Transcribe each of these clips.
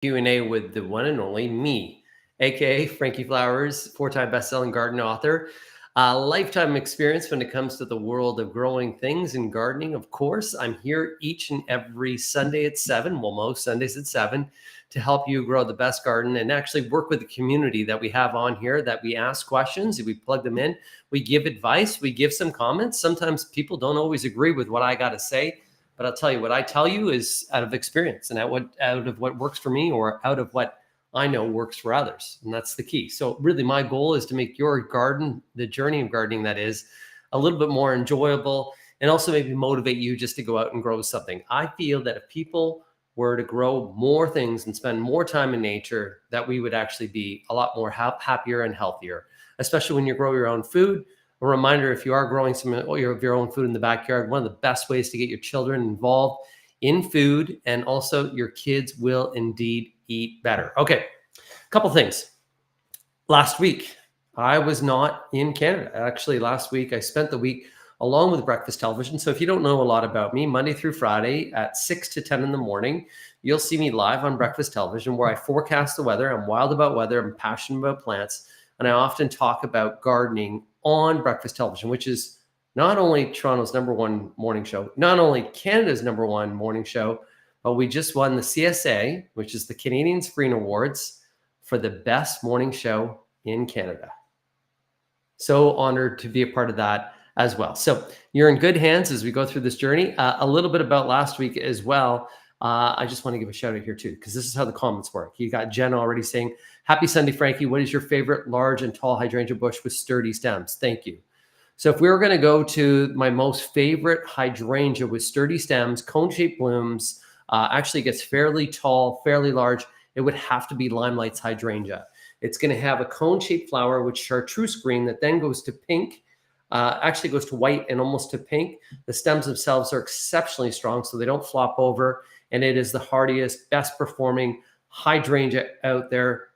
Q&A with the one and only me, aka Frankie Flowers, four-time best-selling garden author. Lifetime experience when it comes to the world of growing things and gardening. Of course, I'm here each and every Sunday at 7, well, most Sundays at 7, to help you grow the best garden and actually work with the community that we have on here, that we ask questions, we plug them in, we give advice, we give some comments. Sometimes people don't always agree with what I got to say, but I'll tell you, what I tell you is out of experience and out of what works for me, or out of what I know works for others. And that's the key. So really my goal is to make your garden, the journey of gardening that is, a little bit more enjoyable, and also maybe motivate you just to go out and grow something. I feel that if people were to grow more things and spend more time in nature, that we would actually be a lot more happier and healthier, especially when you grow your own food. A reminder, if you are growing some of your own food in the backyard, one of the best ways to get your children involved in food, and also your kids will indeed eat better. Okay, a couple things. Last week, I was not in Canada. Actually, last week, I spent the week along with Breakfast Television. So if you don't know a lot about me, Monday through Friday at 6 to 10 in the morning, you'll see me live on Breakfast Television, where I forecast the weather. I'm wild about weather. I'm passionate about plants. And I often talk about gardening on Breakfast Television, which is not only Toronto's #1 morning show, not only Canada's #1 morning show, but we just won the CSA, which is the Canadian Screen Awards, for the best morning show in Canada. So honored to be a part of that as well. So you're in good hands as we go through this journey. A little bit about last week as well. I just want to give a shout out here too, because this is how the comments work. You got Jen already saying, "Happy Sunday, Frankie. What is your favorite large and tall hydrangea bush with sturdy stems?" Thank you. So if we were going to go to my most favorite hydrangea with sturdy stems, cone-shaped blooms, actually gets fairly tall, fairly large, it would have to be Limelight's hydrangea. It's going to have a cone-shaped flower with chartreuse green that then goes to pink, actually goes to white and almost to pink. The stems themselves are exceptionally strong, so they don't flop over. And it is the hardiest, best performing hydrangea out there.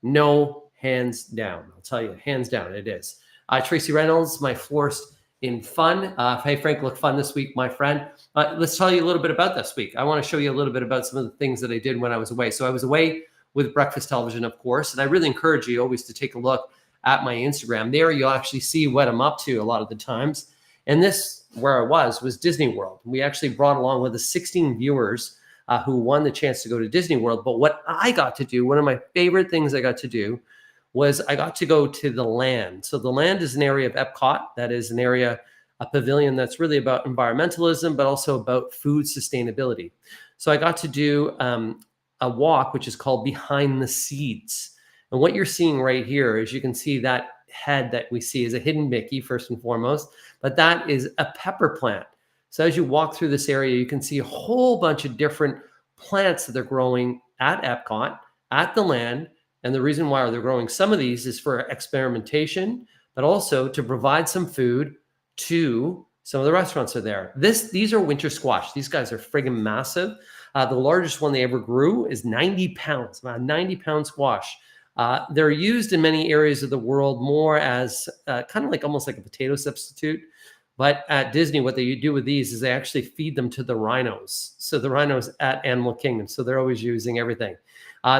No, hands down. I'll tell you, hands down, it is. Tracy Reynolds, my florist in fun. Hey, Frank, look fun this week, my friend. Let's tell you a little bit about this week. I want to show you a little bit about some of the things that I did when I was away. So I was away with Breakfast Television, of course, and I really encourage you always to take a look at my Instagram. There you'll actually see what I'm up to a lot of the times. And this, where I was Disney World. We actually brought along with us 16 viewers who won the chance to go to Disney World. But what I got to do, one of my favorite things I got to do, was I got to go to the Land. So the Land is an area of Epcot. That is an area, a pavilion that's really about environmentalism, but also about food sustainability. So I got to do a walk, which is called Behind the Seeds. And what you're seeing right here is, you can see that head that we see is a hidden Mickey, first and foremost, but that is a pepper plant. So as you walk through this area, you can see a whole bunch of different plants that they're growing at Epcot, at the Land. And the reason why they're growing some of these is for experimentation, but also to provide some food to some of the restaurants that are there. These are winter squash. These guys are friggin' massive. The largest one they ever grew is 90 pounds, about 90-pound squash. They're used in many areas of the world more as kind of like almost like a potato substitute. But at Disney, what they do with these is they actually feed them to the rhinos. So the rhinos at Animal Kingdom. So they're always using everything.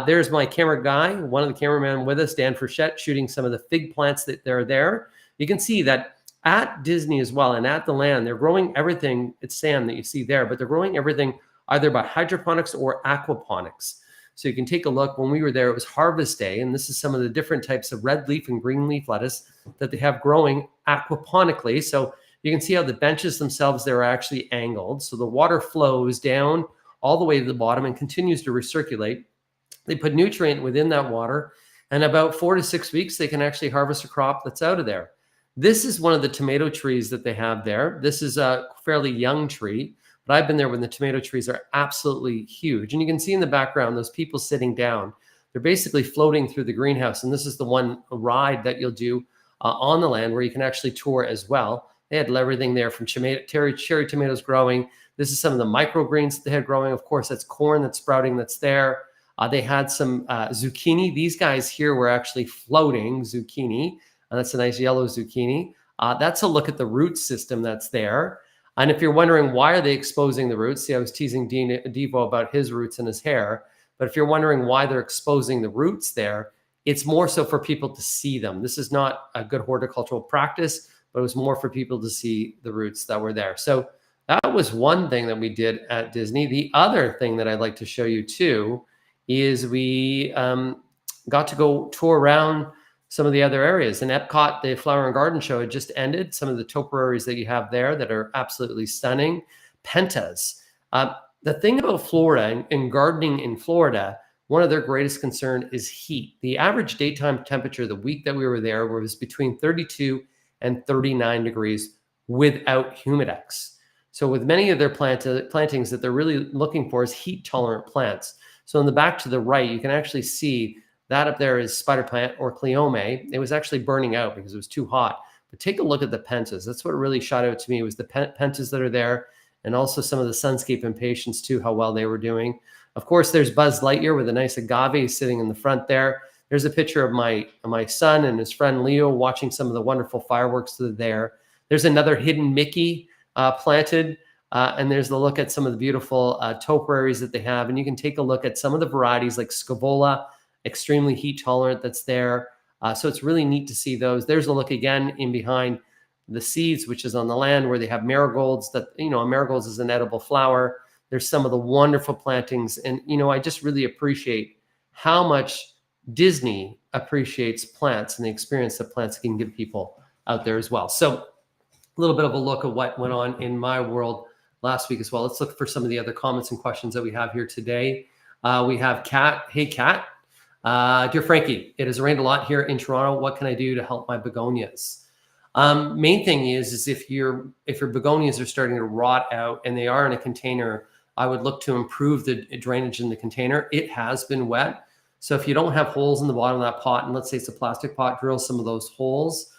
There's my camera guy, one of the cameramen with us, Dan Frechette, shooting some of the fig plants that are there. You can see that at Disney as well, and at the Land, they're growing everything. It's Sam that you see there, but they're growing everything either by hydroponics or aquaponics. So you can take a look. When we were there, it was harvest day, and this is some of the different types of red leaf and green leaf lettuce that they have growing aquaponically. So you can see how the benches themselves, they're actually angled. So the water flows down all the way to the bottom and continues to recirculate. They put nutrient within that water, and about 4 to 6 weeks, they can actually harvest a crop that's out of there. This is one of the tomato trees that they have there. This is a fairly young tree, but I've been there when the tomato trees are absolutely huge. And you can see in the background, those people sitting down, they're basically floating through the greenhouse. And this is the one ride that you'll do on the Land, where you can actually tour as well. They had everything there from cherry tomatoes growing. This is some of the microgreens that they had growing. Of course, that's corn that's sprouting that's there. They had some zucchini. These guys here were actually floating zucchini. That's a nice yellow zucchini. That's a look at the root system that's there. And if you're wondering why are they exposing the roots, see, I was teasing Devo about his roots and his hair. But if you're wondering why they're exposing the roots there, it's more so for people to see them. This is not a good horticultural practice, but it was more for people to see the roots that were there. So that was one thing that we did at Disney. The other thing that I'd like to show you too is we got to go tour around some of the other areas. In Epcot, the Flower and Garden Show had just ended. Some of the topiaries that you have there that are absolutely stunning. Pentas. The thing about Florida and gardening in Florida, one of their greatest concern is heat. The average daytime temperature the week that we were there was between 32 and 39 degrees without humidex. So with many of their plantings that they're really looking for is heat tolerant plants. So in the back to the right, you can actually see that up there is spider plant or cleome. It was actually burning out because it was too hot. But take a look at the pentas. That's what really shot out to me was the pentas that are there, and also some of the Sunscape impatiens too, how well they were doing. Of course, there's Buzz Lightyear with a nice agave sitting in the front there. There's a picture of my son and his friend Leo watching some of the wonderful fireworks that are there. There's another hidden Mickey planted. And there's the look at some of the beautiful topiaries that they have. And you can take a look at some of the varieties like Scaevola, extremely heat tolerant, that's there. So it's really neat to see those. There's a look again in behind the seeds, which is on the land where they have marigolds that, marigolds is an edible flower. There's some of the wonderful plantings. And, I just really appreciate how much Disney appreciates plants and the experience that plants can give people out there as well. So a little bit of a look at what went on in my world last week as well. Let's look for some of the other comments and questions that we have here today. We have Kat. Hey, Kat. Dear Frankie, it has rained a lot here in Toronto. What can I do to help my begonias? Main thing is if your begonias are starting to rot out and they are in a container, I would look to improve the drainage in the container. It has been wet. So if you don't have holes in the bottom of that pot, and let's say it's a plastic pot, drill some of those holes.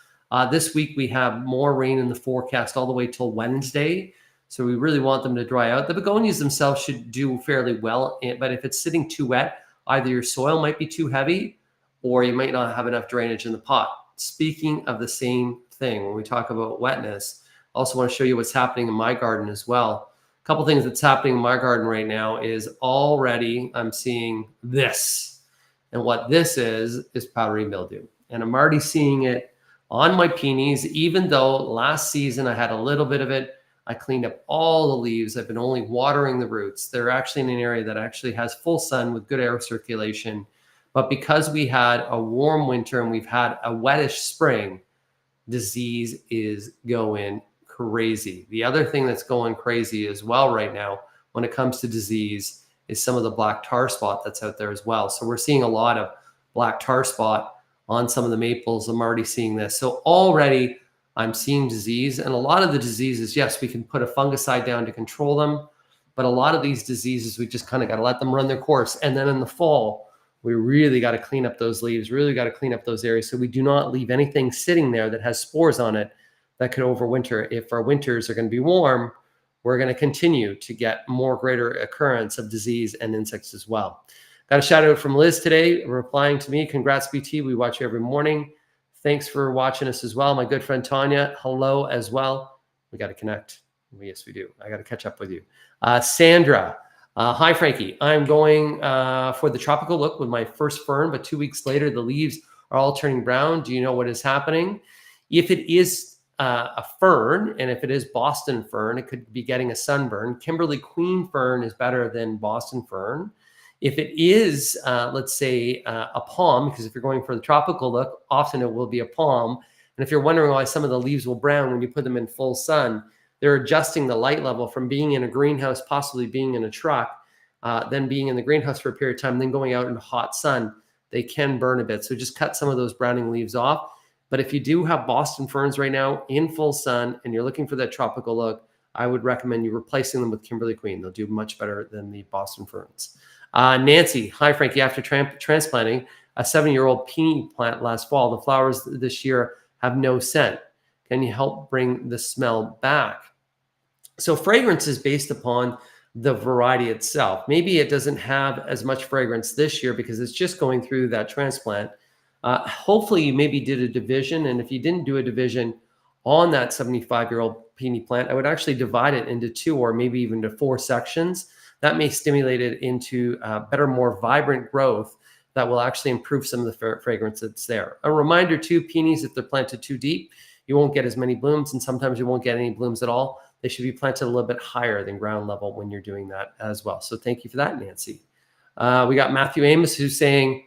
This week we have more rain in the forecast all the way till Wednesday. So we really want them to dry out. The begonias themselves should do fairly well, but if it's sitting too wet, either your soil might be too heavy or you might not have enough drainage in the pot. Speaking of the same thing, when we talk about wetness, I also want to show you what's happening in my garden as well. A couple things that's happening in my garden right now is already I'm seeing this. And what this is powdery mildew. And I'm already seeing it on my peonies, even though last season I had a little bit of it. I cleaned up all the leaves. I've been only watering the roots. They're actually in an area that actually has full sun with good air circulation. But because we had a warm winter and we've had a wettish spring, disease is going crazy. The other thing that's going crazy as well right now when it comes to disease is some of the black tar spot that's out there as well. So we're seeing a lot of black tar spot on some of the maples. I'm already seeing this. So already I'm seeing disease, and a lot of the diseases, yes, we can put a fungicide down to control them, but a lot of these diseases, we just kind of got to let them run their course. And then in the fall, we really got to clean up those leaves, really got to clean up those areas so we do not leave anything sitting there that has spores on it that could overwinter. If our winters are going to be warm, we're going to continue to get more greater occurrence of disease and insects as well. Got a shout out from Liz today, replying to me. Congrats, BT. We watch you every morning. Thanks for watching us as well. My good friend Tanya, hello as well. We got to connect. Yes, we do. I got to catch up with you. Sandra, hi, Frankie. I'm going for the tropical look with my first fern, but 2 weeks later, the leaves are all turning brown. Do you know what is happening? If it is a fern, and if it is Boston fern, it could be getting a sunburn. Kimberly Queen fern is better than Boston fern. If it is, let's say, a palm, because if you're going for the tropical look, often it will be a palm. And if you're wondering why some of the leaves will brown when you put them in full sun, they're adjusting the light level from being in a greenhouse, possibly being in a truck, then being in the greenhouse for a period of time, then going out in hot sun. They can burn a bit. So just cut some of those browning leaves off. But if you do have Boston ferns right now in full sun and you're looking for that tropical look, I would recommend you replacing them with Kimberly Queen. They'll do much better than the Boston ferns. Nancy, hi, Frankie. After transplanting a 7-year-old peony plant last fall, the flowers this year have no scent. Can you help bring the smell back? So fragrance is based upon the variety itself. Maybe it doesn't have as much fragrance this year because it's just going through that transplant. Hopefully you maybe did a division. And if you didn't do a division on that 75-year-old peony plant, I would actually divide it into 2 or maybe even to 4 sections. that may stimulate it into better, more vibrant growth that will actually improve some of the fragrance that's there. A reminder too, peonies, if they're planted too deep, you won't get as many blooms, and sometimes you won't get any blooms at all. They should be planted a little bit higher than ground level when you're doing that as well. So thank you for that, Nancy. We got Matthew Amos who's saying,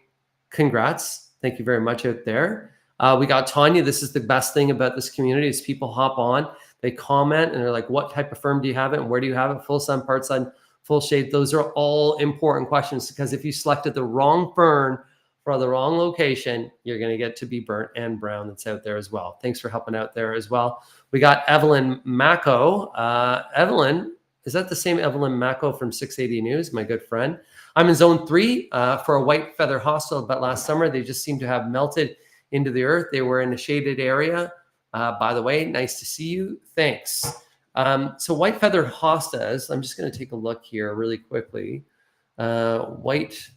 congrats. Thank you very much out there. We got Tanya. This is the best thing about this community is people hop on, they comment, and they're like, what type of firm do you have it? And where do you have it? Full sun, part sun, full shade. Those are all important questions, because if you selected the wrong fern for the wrong location, you're going to get to be burnt and brown that's out there as well. Thanks for helping out there as well. We got Evelyn Mako. Evelyn, is that the same Evelyn Mako from 680 News, my good friend? I'm in zone 3 for a white feather hosta, but last summer they just seem to have melted into the earth. They were in a shaded area. By the way, nice to see you. Thanks. So white feather hostas, I'm just going to take a look here really quickly. White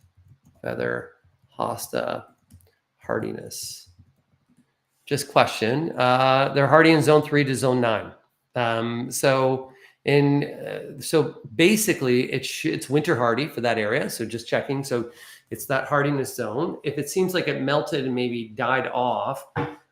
feather hosta hardiness. Just question. They're hardy in zone 3 to zone 9. So basically it's winter hardy for that area. So just checking. So it's that hardiness zone. If it seems like it melted and maybe died off,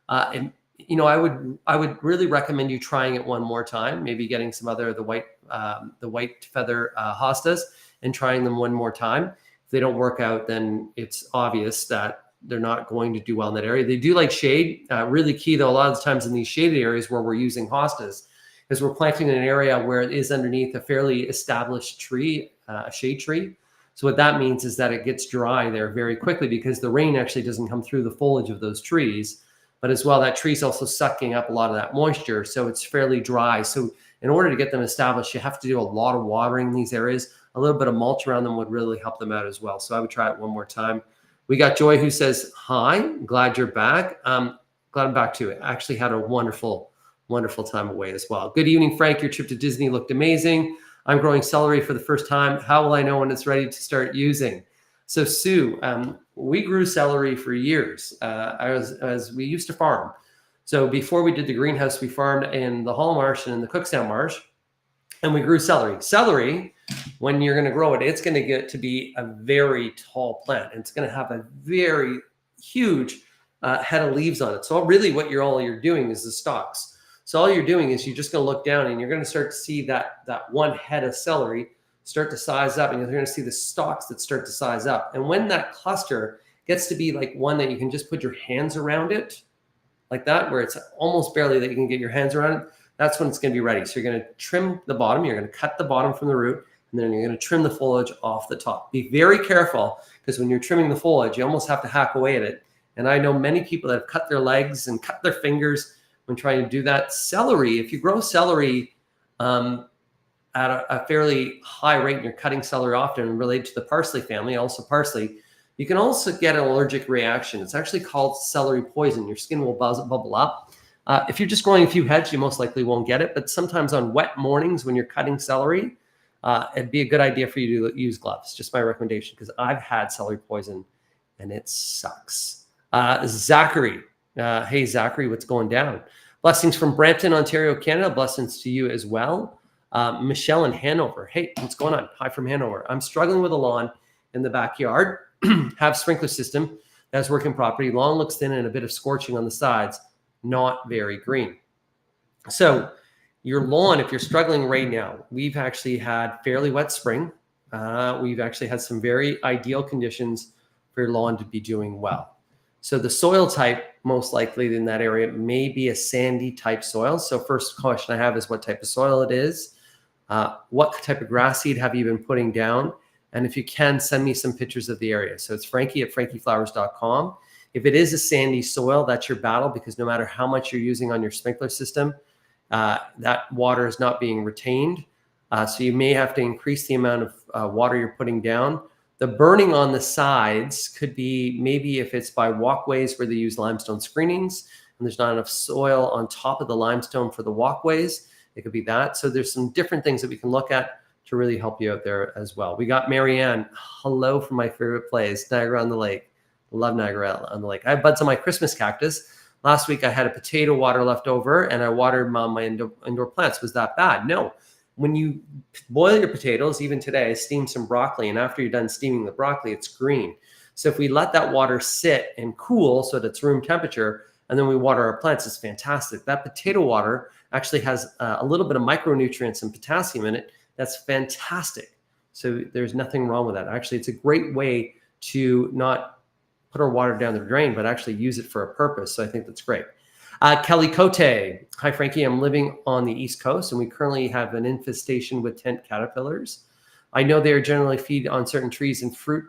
and I would really recommend you trying it one more time, maybe getting some other the white feather hostas and trying them one more time. If they don't work out, then it's obvious that they're not going to do well in that area. They do like shade. Really key though, a lot of the times in these shaded areas where we're using hostas, is we're planting in an area where it is underneath a fairly established tree, a shade tree. So what that means is that it gets dry there very quickly, because the rain actually doesn't come through the foliage of those trees. But as well, that tree's also sucking up a lot of that moisture. So it's fairly dry. So in order to get them established, you have to do a lot of watering in these areas. A little bit of mulch around them would really help them out as well. So I would try it one more time. We got Joy who says, hi, glad you're back. Glad I'm back too. I actually had a wonderful time away as well. Good evening, Frank. Your trip to Disney looked amazing. I'm growing celery for the first time. How will I know when it's ready to start using? So Sue, we grew celery for years as we used to farm. So before we did the greenhouse, we farmed in the Hall Marsh and in the Cookstown Marsh, and we grew celery. Celery, when you're going to grow it, it's going to get to be a very tall plant. And it's going to have a very huge head of leaves on it. So really what all you're doing is the stalks. So all you're doing is you're just going to look down and you're going to start to see that one head of celery start to size up, and you're going to see the stalks that start to size up. And when that cluster gets to be like one that you can just put your hands around it, like that, where it's almost barely that you can get your hands around it, that's when it's going to be ready. So you're going to trim the bottom, you're going to cut the bottom from the root, and then you're going to trim the foliage off the top. Be very careful, because when you're trimming the foliage, you almost have to hack away at it. And I know many people that have cut their legs and cut their fingers when trying to do that. Celery, if you grow celery at a fairly high rate, and you're cutting celery often related to the parsley family, also parsley, you can also get an allergic reaction. It's actually called celery poison. Your skin will bubble up. If you're just growing a few heads, you most likely won't get it. But sometimes on wet mornings when you're cutting celery, it'd be a good idea for you to use gloves. Just my recommendation, because I've had celery poison and it sucks. Zachary. Hey, Zachary, what's going down? Blessings from Brampton, Ontario, Canada. Blessings to you as well. Michelle in Hanover. Hey, what's going on? Hi from Hanover. I'm struggling with a lawn in the backyard. Have sprinkler system that's working properly. Lawn looks thin and a bit of scorching on the sides. Not very green. So your lawn, if you're struggling right now, we've actually had fairly wet spring. We've actually had some very ideal conditions for your lawn to be doing well. So the soil type, most likely in that area, may be a sandy type soil. So first question I have is what type of soil it is. What type of grass seed have you been putting down? And if you can, send me some pictures of the area. So it's Frankie@frankieflowers.com. If it is a sandy soil, that's your battle, because no matter how much you're using on your sprinkler system, that water is not being retained. So you may have to increase the amount of water you're putting down. The burning on the sides could be maybe if it's by walkways where they use limestone screenings and there's not enough soil on top of the limestone for the walkways. It could be that. So there's some different things that we can look at to really help you out there as well. We got Marianne. Hello from my favorite place, Niagara on the Lake. Love Niagara on the Lake. I have buds on my Christmas cactus. Last week I had a potato water left over and I watered my indoor plants. Was that bad? No. when you boil your potatoes, even today, steam some broccoli, and after you're done steaming the broccoli, it's green. So if we let that water sit and cool so that it's room temperature, and then we water our plants, it's fantastic. That potato water actually has a little bit of micronutrients and potassium in it. That's fantastic. So there's nothing wrong with that. Actually, it's a great way to not put our water down the drain, but actually use it for a purpose. So I think that's great. Kelly Cote. Hi, Frankie. I'm living on the East Coast, and we currently have an infestation with tent caterpillars. I know they are generally feed on certain trees and fruit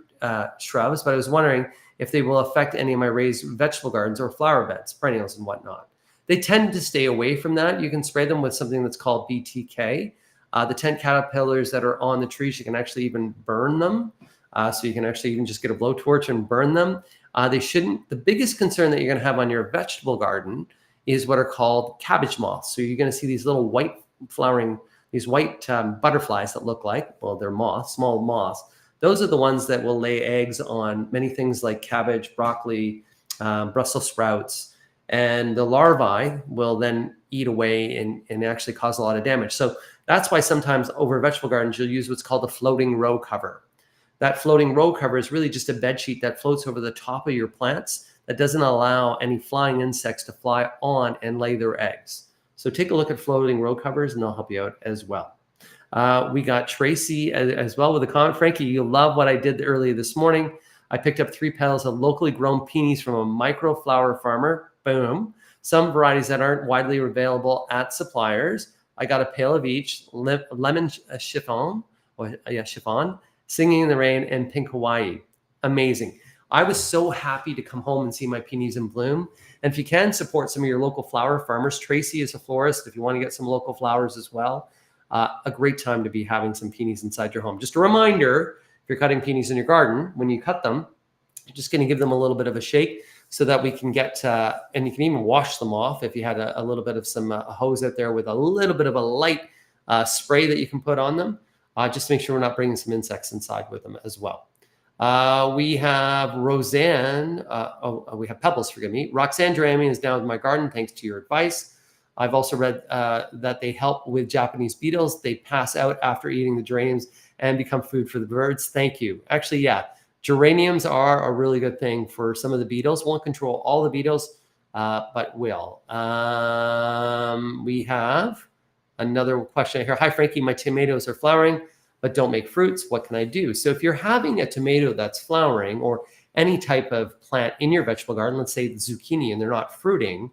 shrubs, but I was wondering if they will affect any of my raised vegetable gardens or flower beds, perennials and whatnot. They tend to stay away from that. You can spray them with something that's called BTK. The tent caterpillars that are on the trees, you can actually even burn them. So you can actually even just get a blowtorch and burn them. They shouldn't. The biggest concern that you're going to have on your vegetable garden is what are called cabbage moths. So you're going to see these little white flowering, these white butterflies that look like, well, they're moths, small moths. Those are the ones that will lay eggs on many things like cabbage, broccoli, Brussels sprouts, and the larvae will then eat away and actually cause a lot of damage. So that's why sometimes over vegetable gardens, you'll use what's called a floating row cover. That floating row cover is really just a bed sheet that floats over the top of your plants that doesn't allow any flying insects to fly on and lay their eggs. So take a look at floating row covers and they'll help you out as well. We got Tracy as well with a comment. Frankie, you love what I did earlier this morning. I picked up 3 petals of locally grown peonies from a microflower farmer. Boom. Some varieties that aren't widely available at suppliers. I got a pail of each, lemon chiffon, Singing in the Rain, and Pink Hawaii. Amazing. I was so happy to come home and see my peonies in bloom. And if you can, support some of your local flower farmers. Tracy is a florist. If you want to get some local flowers as well, a great time to be having some peonies inside your home. Just a reminder, if you're cutting peonies in your garden, when you cut them, you're just going to give them a little bit of a shake so that we can get, and you can even wash them off if you had a little bit of some hose out there with a little bit of a light spray that you can put on them. Just to make sure we're not bringing some insects inside with them as well. We have Roseanne. We have Pebbles, forgive me. Roxanne Jeremy is down with my garden thanks to your advice. I've also read that they help with Japanese beetles. They pass out after eating the geraniums and become food for the birds. Thank you. Actually, yeah, geraniums are a really good thing for some of the beetles. Won't control all the beetles, but will. We have another question here. Hi, Frankie. My tomatoes are flowering, but don't make fruits. What can I do? So if you're having a tomato that's flowering or any type of plant in your vegetable garden, let's say zucchini, and they're not fruiting,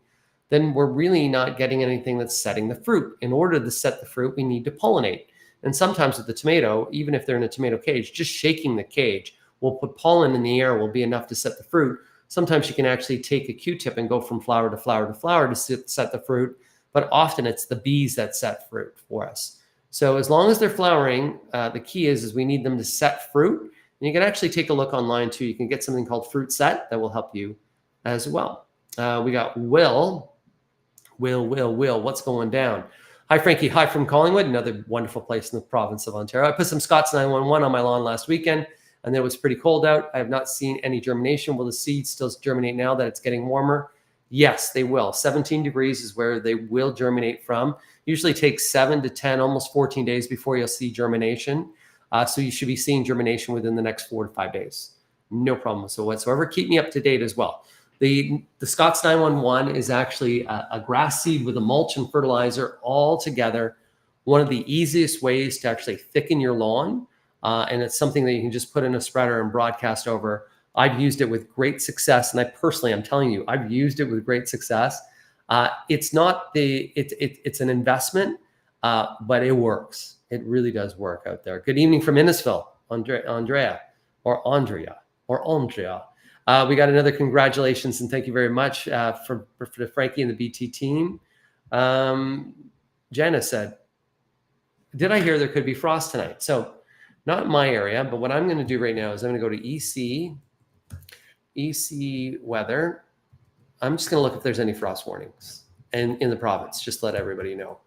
then we're really not getting anything that's setting the fruit. In order to set the fruit, we need to pollinate. And sometimes with the tomato, even if they're in a tomato cage, just shaking the cage will put pollen in the air will be enough to set the fruit. Sometimes you can actually take a Q-tip and go from flower to flower to flower to set the fruit. But often it's the bees that set fruit for us. So as long as they're flowering, the key is we need them to set fruit. And you can actually take a look online too. You can get something called Fruit Set that will help you as well. We got Will, what's going down? Hi, Frankie. Hi from Collingwood, another wonderful place in the province of Ontario. I put some Scott's 911 on my lawn last weekend, and it was pretty cold out. I have not seen any germination. Will the seeds still germinate now that it's getting warmer? Yes, they will. 17 degrees is where they will germinate from. Usually takes 7 to 10, almost 14 days before you'll see germination. So you should be seeing germination within the next 4 to 5 days. No problem whatsoever. Keep me up to date as well. The Scott's 911 is actually a grass seed with a mulch and fertilizer all together. One of the easiest ways to actually thicken your lawn. And it's something that you can just put in a spreader and broadcast over. I've used it with great success. And I'm telling you, I've used it with great success. It's an investment, but it works. It really does work out there. Good evening from Innisfil, Andrea. We got another congratulations and thank you very much for Frankie and the BT team. Jenna said, did I hear there could be frost tonight? So not in my area, but what I'm going to do right now is I'm going to go to EC weather. I'm just going to look if there's any frost warnings and in the province, just let everybody know.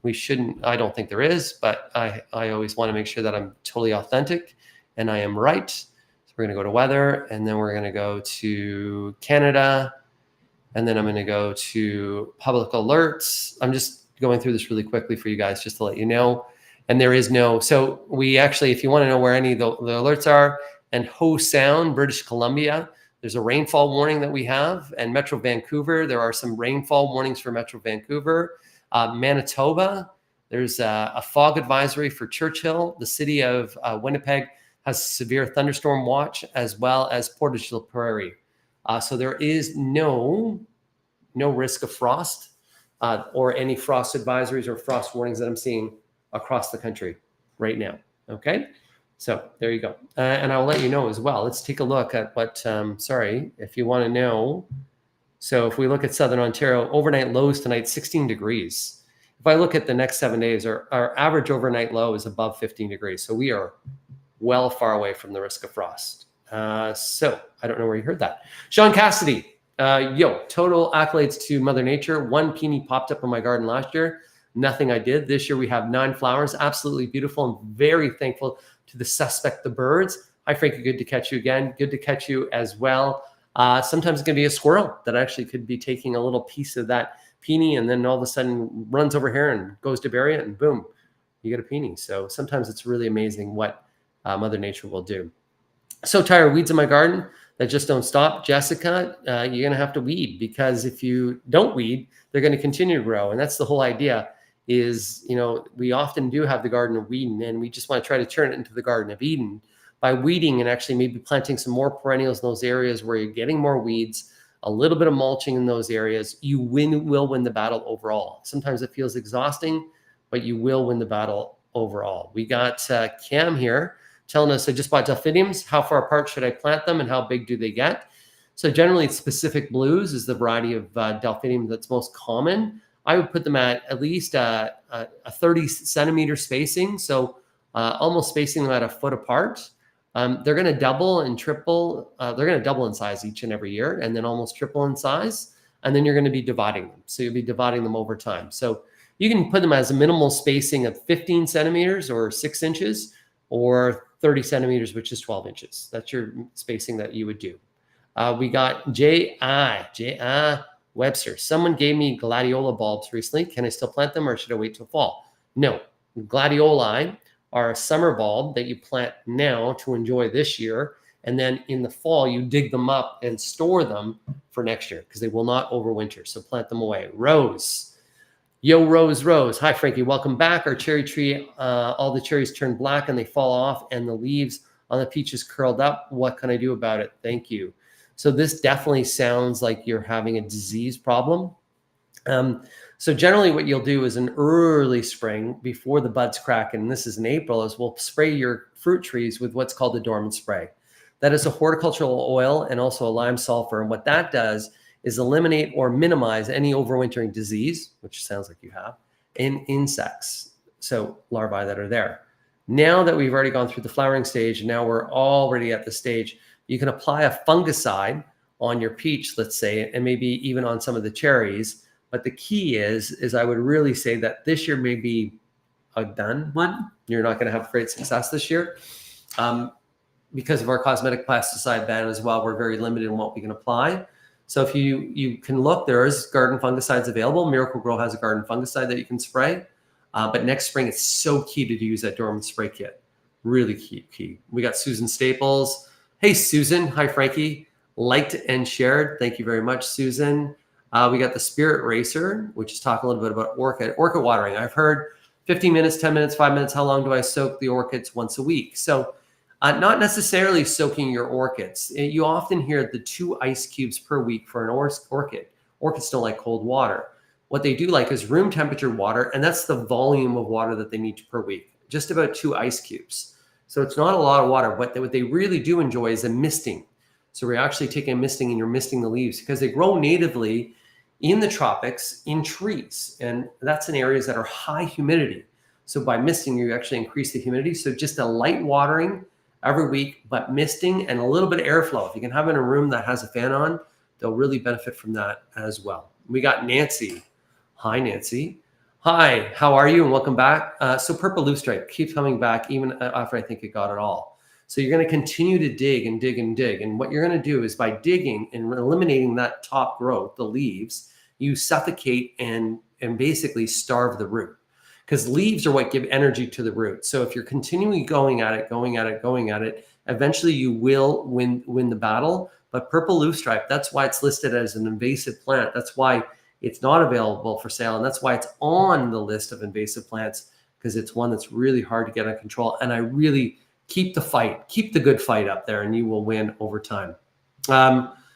We shouldn't, I don't think there is, but I always want to make sure that I'm totally authentic and I am right. So we're going to go to weather and then we're going to go to Canada and then I'm going to go to public alerts. I'm just going through this really quickly for you guys just to let you know. And there is no, so we actually, if you want to know where any of the alerts are, and Ho Sound, British Columbia, there's a rainfall warning that we have. And Metro Vancouver, there are some rainfall warnings for Metro Vancouver. Manitoba, there's a fog advisory for Churchill. The city of Winnipeg has a severe thunderstorm watch, as well as Portage la Prairie. So there is no risk of frost or any frost advisories or frost warnings that I'm seeing across the country right now. Okay, so there you go. And I'll let you know as well. Let's take a look at what, if you want to know. So if we look at Southern Ontario, overnight lows tonight, 16 degrees. If I look at the next 7 days, our average overnight low is above 15 degrees. So we are well far away from the risk of frost. So I don't know where you heard that. Sean Cassidy, total accolades to Mother Nature. 1 peony popped up in my garden last year. Nothing I did. This year we have 9 flowers. Absolutely beautiful. I'm very thankful to the suspect, the birds. Hi, Frankie. Good to catch you again. Good to catch you as well. Sometimes it's going to be a squirrel that actually could be taking a little piece of that peony and then all of a sudden runs over here and goes to bury it and boom, you get a peony. So sometimes it's really amazing what Mother Nature will do. So tired of weeds in my garden that just don't stop. Jessica, you're going to have to weed, because if you don't weed, they're going to continue to grow. And that's the whole idea is, we often do have the Garden of Eden, and we just want to try to turn it into the Garden of Eden by weeding and actually maybe planting some more perennials in those areas where you're getting more weeds, a little bit of mulching in those areas. You will win the battle overall. Sometimes it feels exhausting, but you will win the battle overall. We got Cam here telling us, I just bought delphiniums. How far apart should I plant them and how big do they get? So generally, Pacific Blues is the variety of delphinium that's most common. I would put them at least a 30 centimeter spacing. So almost spacing them at a foot apart. They're going to double and triple. They're going to double in size each and every year, and then almost triple in size. And then you're going to be dividing them. So you'll be dividing them over time. So you can put them as a minimal spacing of 15 centimeters or 6 inches, or 30 centimeters, which is 12 inches. That's your spacing that you would do. We got J.I. Webster. Someone gave me gladiola bulbs recently. Can I still plant them, or should I wait till fall? No. Gladioli are a summer bulb that you plant now to enjoy this year. And then in the fall, you dig them up and store them for next year, because they will not overwinter. So plant them away. Rose. Yo, Rose. Hi, Frankie. Welcome back. Our cherry tree, all the cherries turn black and they fall off, and the leaves on the peaches curled up. What can I do about it? Thank you. So this definitely sounds like you're having a disease problem. So generally what you'll do is in early spring, before the buds crack, and this is in April, is we'll spray your fruit trees with what's called a dormant spray. That is a horticultural oil and also a lime sulfur. And what that does is eliminate or minimize any overwintering disease, which sounds like you have, in insects, so larvae that are there. Now that we've already gone through the flowering stage, now we're already at the stage, you can apply a fungicide on your peach, let's say, and maybe even on some of the cherries. But the key is I would really say that this year may be a done one. You're not going to have great success this year. Because of our cosmetic pesticide ban as well, we're very limited in what we can apply. So if you can look, there is garden fungicides available. Miracle Grow has a garden fungicide that you can spray. But next spring, it's so key to use that dormant spray kit. Really key. We got Susan Staples. Hey, Susan. Hi, Frankie. Liked and shared. Thank you very much, Susan. We got the Spirit Racer, which is talking a little bit about orchid watering. I've heard 15 minutes, 10 minutes, 5 minutes. How long do I soak the orchids? Once a week. So not necessarily soaking your orchids. You often hear the 2 ice cubes per week for an orchid. Orchids don't like cold water. What they do like is room temperature water, and that's the volume of water that they need per week. Just about 2 ice cubes. So it's not a lot of water. What they really do enjoy is a misting. So we're actually taking a misting and you're misting the leaves, because they grow natively in the tropics in trees. And that's in areas that are high humidity. So by misting, you actually increase the humidity. So just a light watering every week, but misting and a little bit of airflow. If you can have it in a room that has a fan on, they'll really benefit from that as well. We got Nancy. Hi, Nancy. Hi, how are you? And welcome back. So purple loosestrife keeps coming back even after I think it got it all. So you're going to continue to dig and dig and dig. And what you're going to do is by digging and eliminating that top growth, the leaves, you suffocate and basically starve the root. because leaves are what give energy to the root. So if you're continually going at it, eventually you will win the battle. But purple loosestrife, that's why it's listed as an invasive plant. That's why it's not available for sale. And that's why it's on the list of invasive plants, because it's one that's really hard to get under control. And I really keep the good fight up there, and you will win over time.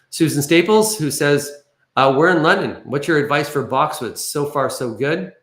Susan Staples, who says, we're in London. What's your advice for boxwoods? So far, so good.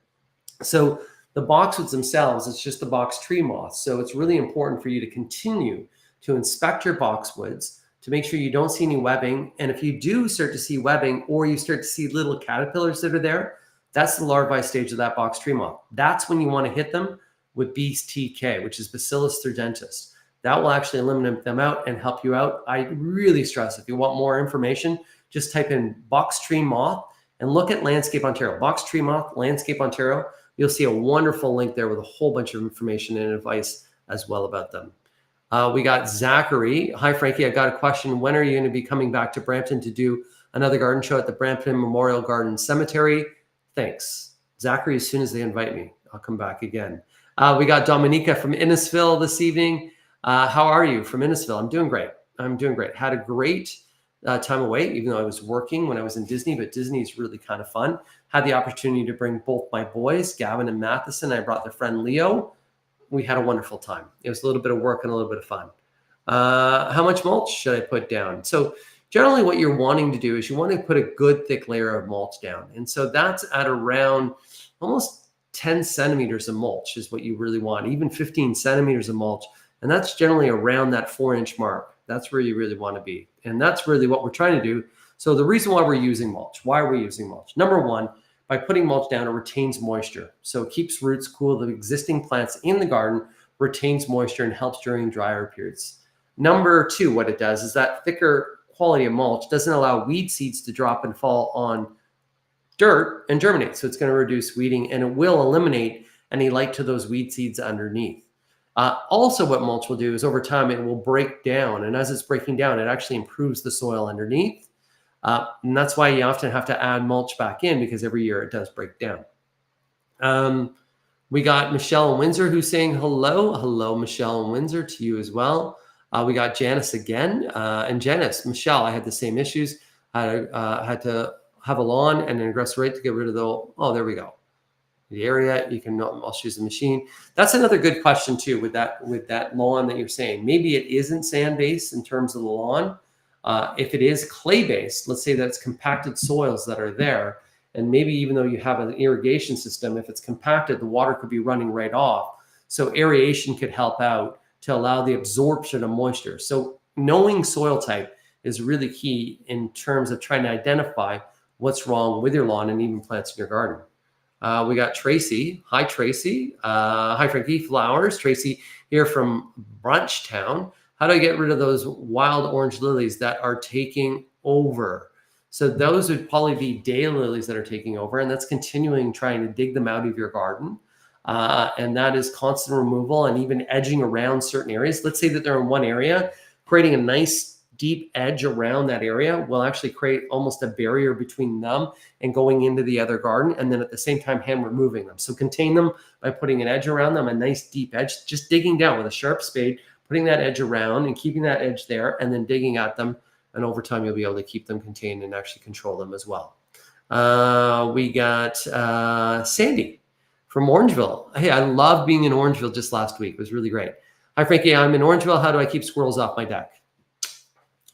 So the boxwoods themselves, it's just the box tree moth. So it's really important for you to continue to inspect your boxwoods to make sure you don't see any webbing. And if you do start to see webbing, or you start to see little caterpillars that are there, that's the larvae stage of that box tree moth. That's when you want to hit them with Beast TK, which is Bacillus thuringiensis. That will actually eliminate them out and help you out. I really stress, if you want more information, just type in box tree moth and look at Landscape Ontario. Box tree moth, Landscape Ontario. You'll see a wonderful link there with a whole bunch of information and advice as well about them. We got Zachary. Hi, Frankie. I got a question. When are you going to be coming back to Brampton to do another garden show at the Brampton Memorial Garden Cemetery? Thanks. Zachary, as soon as they invite me, I'll come back again. We got Dominica from Innisfil this evening. How are you from Innisfil? I'm doing great. Had a great time away, even though I was working when I was in Disney, but Disney is really kind of fun. Had the opportunity to bring both my boys, Gavin and Matheson. I brought their friend Leo. We had a wonderful time. It was a little bit of work and a little bit of fun. How much mulch should I put down? So generally what you're wanting to do is you want to put a good thick layer of mulch down. And so that's at around almost 10 centimeters of mulch is what you really want, even 15 centimeters of mulch. And that's generally around that 4-inch mark. That's where you really want to be. And that's really what we're trying to do. So the reason why we're using mulch, why are we using mulch? Number one, by putting mulch down, it retains moisture. So it keeps roots cool. The existing plants in the garden retains moisture and helps during drier periods. Number two, what it does is that thicker quality of mulch doesn't allow weed seeds to drop and fall on dirt and germinate. So it's going to reduce weeding, and it will eliminate any light to those weed seeds underneath. Also, what mulch will do is over time, it will break down. And as it's breaking down, it actually improves the soil underneath. And that's why you often have to add mulch back in, because every year it does break down. We got Michelle in Windsor who's saying hello. Hello, Michelle in Windsor, to you as well. We got Janice again. And Janice, Michelle, I had the same issues. I had to have a lawn and an aggressive rate to get rid of there we go. The area, you can also use the machine. That's another good question too with that lawn that you're saying. Maybe it isn't sand-based in terms of the lawn. If it is clay-based, let's say that it's compacted soils that are there, and maybe even though you have an irrigation system, if it's compacted, the water could be running right off. So aeration could help out to allow the absorption of moisture. So knowing soil type is really key in terms of trying to identify what's wrong with your lawn and even plants in your garden. We got Tracy. Hi, Tracy. Hi, Frankie. Flowers. Tracy here from Brunchtown. How do I get rid of those wild orange lilies that are taking over? So those would probably be daylilies that are taking over, and that's continuing trying to dig them out of your garden. And that is constant removal and even edging around certain areas. Let's say that they're in one area, creating a nice deep edge around that area will actually create almost a barrier between them and going into the other garden. And then at the same time, hand removing them. So contain them by putting an edge around them, a nice deep edge, just digging down with a sharp spade, putting that edge around and keeping that edge there, and then digging at them. And over time, you'll be able to keep them contained and actually control them as well. We got Sandy from Orangeville. Hey, I love being in Orangeville just last week. It was really great. Hi, Frankie. I'm in Orangeville. How do I keep squirrels off my deck?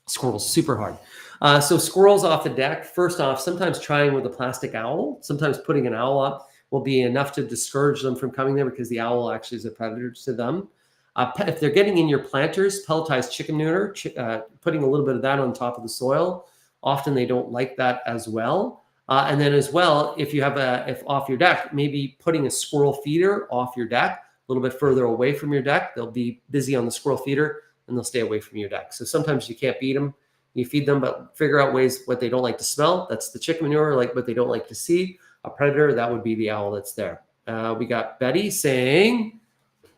Squirrels, super hard. So squirrels off the deck, first off, sometimes trying with a plastic owl, sometimes putting an owl up will be enough to discourage them from coming there, because the owl actually is a predator to them. If they're getting in your planters, pelletized chicken manure, putting a little bit of that on top of the soil, often they don't like that as well. And then as well, if you have if off your deck, maybe putting a squirrel feeder off your deck, a little bit further away from your deck. They'll be busy on the squirrel feeder and they'll stay away from your deck. So sometimes you can't beat them. You feed them, but figure out ways what they don't like to smell. That's the chicken manure, like what they don't like to see. A predator, that would be the owl that's there. We got Betty saying,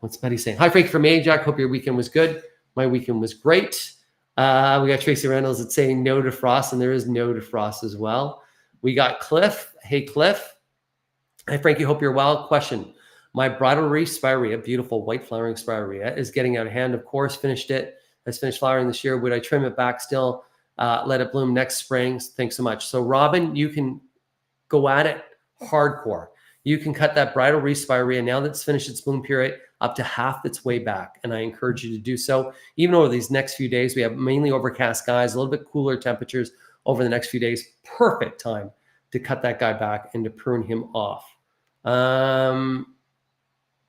what's Betty saying? Hi, Frankie from Ajax. Hope your weekend was good. My weekend was great. We got Tracy Reynolds that's saying no to frost, and there is no to frost as well. We got Cliff. Hey, Cliff. Hi, Frankie. Hope you're well. Question. My bridal wreath spirea, beautiful white flowering spirea, is getting out of hand. Of course, has finished flowering this year. Would I trim it back still? Let it bloom next spring? Thanks so much. So Robin, you can go at it hardcore. You can cut that bridal wreath spirea now that's finished its bloom period up to half its way back. And I encourage you to do so. Even over these next few days, we have mainly overcast skies, a little bit cooler temperatures over the next few days. Perfect time to cut that guy back and to prune him off.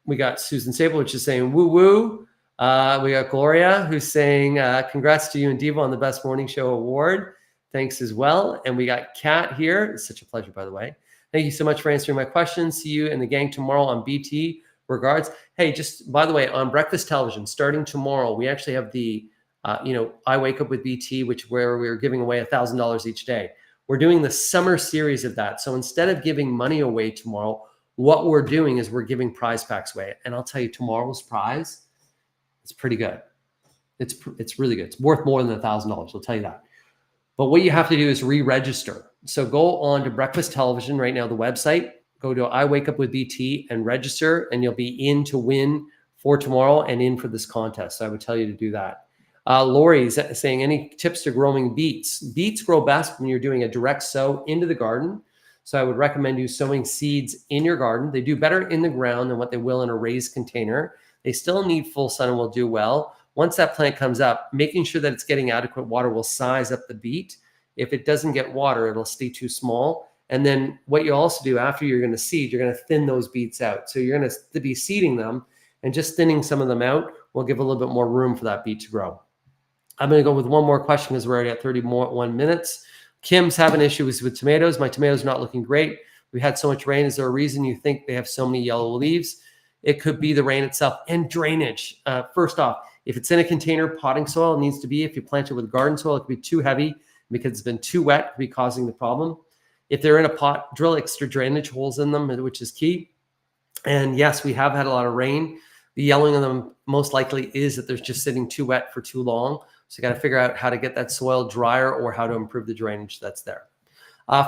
We got Susan Sable, which is saying woo woo. We got Gloria, who's saying congrats to you and Diva on the Best Morning Show award. Thanks as well. And we got Kat here. It's such a pleasure, by the way. Thank you so much for answering my questions. See you and the gang tomorrow on BT. Regards. Hey, just by the way, on Breakfast Television, starting tomorrow, we actually have the, I Wake Up with BT, where we're giving away $1,000 each day. We're doing the summer series of that. So instead of giving money away tomorrow, what we're doing is we're giving prize packs away. And I'll tell you, tomorrow's prize, it's pretty good. It's really good. It's worth more than $1,000. I'll tell you that. But what you have to do is re-register. So go on to Breakfast Television right now, the website. Go to I Wake Up with BT and register, and you'll be in to win for tomorrow and in for this contest. So I would tell you to do that. Lori's saying, any tips to growing beets? Beets grow best when you're doing a direct sow into the garden. So I would recommend you sowing seeds in your garden. They do better in the ground than what they will in a raised container. They still need full sun and will do well. Once that plant comes up, making sure that it's getting adequate water will size up the beet. If it doesn't get water, it'll stay too small. And then what you also do after you're going to seed, you're going to thin those beets out. So you're going to be seeding them, and just thinning some of them out will give a little bit more room for that beet to grow. I'm going to go with one more question because we're already at 31 minutes. Kim's having issues with tomatoes. My tomatoes are not looking great. We had so much rain. Is there a reason you think they have so many yellow leaves? It could be the rain itself and drainage. First off, if it's in a container, potting soil, it needs to be. If you plant it with garden soil, it could be too heavy because it's been too wet, it could be causing the problem. If they're in a pot, drill extra drainage holes in them, which is key. And yes, we have had a lot of rain. The yellowing of them most likely is that they're just sitting too wet for too long. So you got to figure out how to get that soil drier or how to improve the drainage that's there.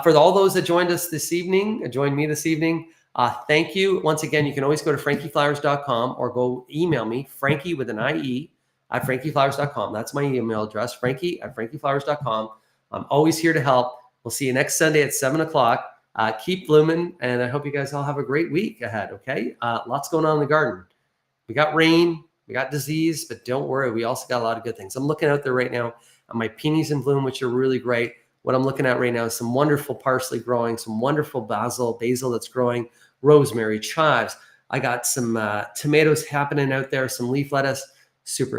For all those that joined me this evening, thank you. Once again, you can always go to frankieflowers.com or go email me, Frankie with an IE at frankieflowers.com. That's my email address, Frankie at frankieflowers.com. I'm always here to help. We'll see you next Sunday at 7 o'clock. Keep blooming, and I hope you guys all have a great week ahead, okay? Lots going on in the garden. We got rain, we got disease, but don't worry, we also got a lot of good things. I'm looking out there right now at my peonies in bloom, which are really great. What I'm looking at right now is some wonderful parsley growing, some wonderful basil that's growing, rosemary, chives. I got some tomatoes happening out there, some leaf lettuce, super